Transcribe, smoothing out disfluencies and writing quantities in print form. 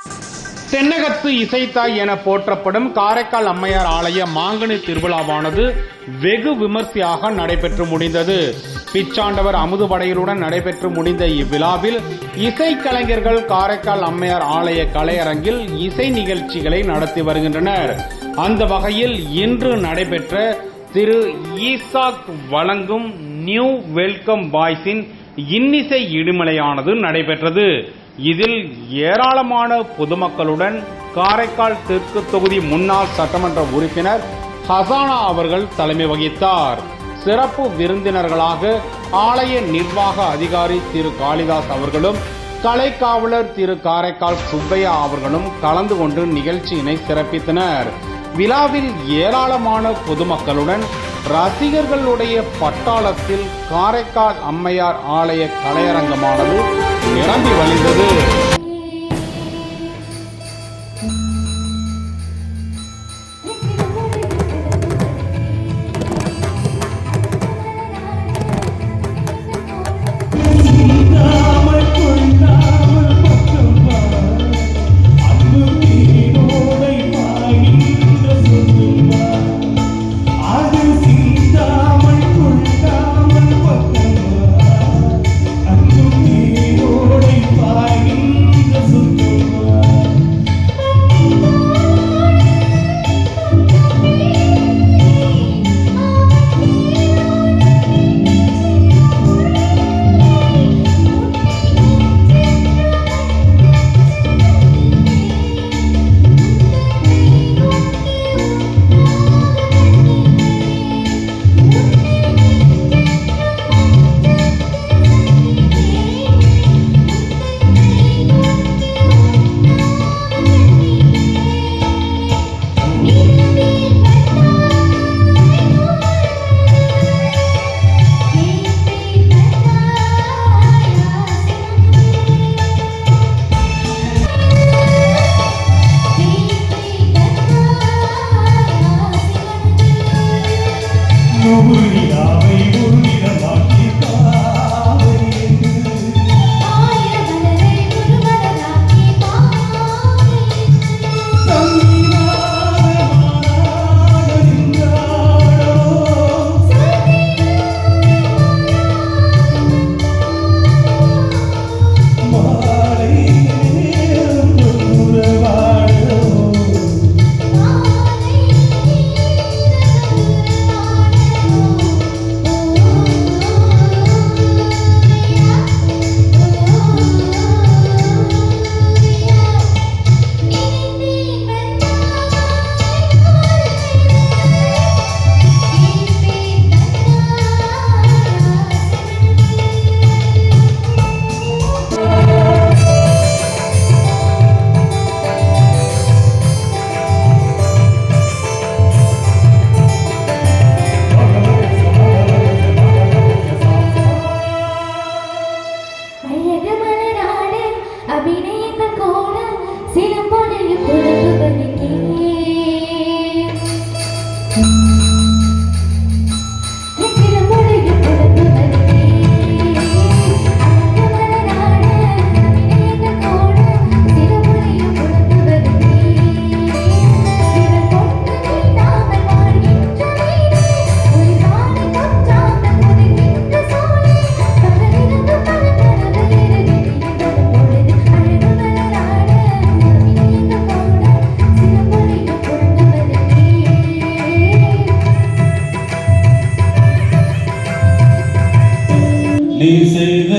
தென்னகத்து இசைத்தாய் என போற்றப்படும் காரைக்கால் அம்மையார் ஆலய மாங்கனி திருவிழாவானது வெகு விமர்சையாக நடைபெற்று முடிந்தது. பிச்சாண்டவர் அமுதுபடையலுடன் நடைபெற்று முடிந்த இவ்விழாவில் இசைக்கலைஞர்கள் காரைக்கால் அம்மையார் ஆலய கலையரங்கில் இசை நிகழ்ச்சிகளை நடத்தி வருகின்றனர். அந்த வகையில் இன்று நடைபெற்ற திரு ஈசாக் வழங்கும் நியூ வெல்கம் பாய்ஸின் இன்னிசை இடிமலையானது நடைபெற்றது. இதில் ஏராளமான பொதுமக்களுடன் காரைக்கால் தெற்கு தொகுதி முன்னாள் சட்டமன்ற உறுப்பினர் ஹசானா அவர்கள் தலைமை வகித்தார். சிறப்பு விருந்தினர்களாக ஆலய நிர்வாக அதிகாரி திரு காளிதாஸ் அவர்களும் கலைக்காவலர் திரு காரைக்கால் சுப்பையா அவர்களும் கலந்து கொண்டு நிகழ்ச்சியினை சிறப்பித்தனர். விழாவில் ஏராளமான பொதுமக்களுடன் ரசிகர்களுடைய பட்டாளத்தில் காரைக்கால் அம்மையார் ஆலய கலையரங்கமானது நிரம்பி வழிந்தது. நீ செய்த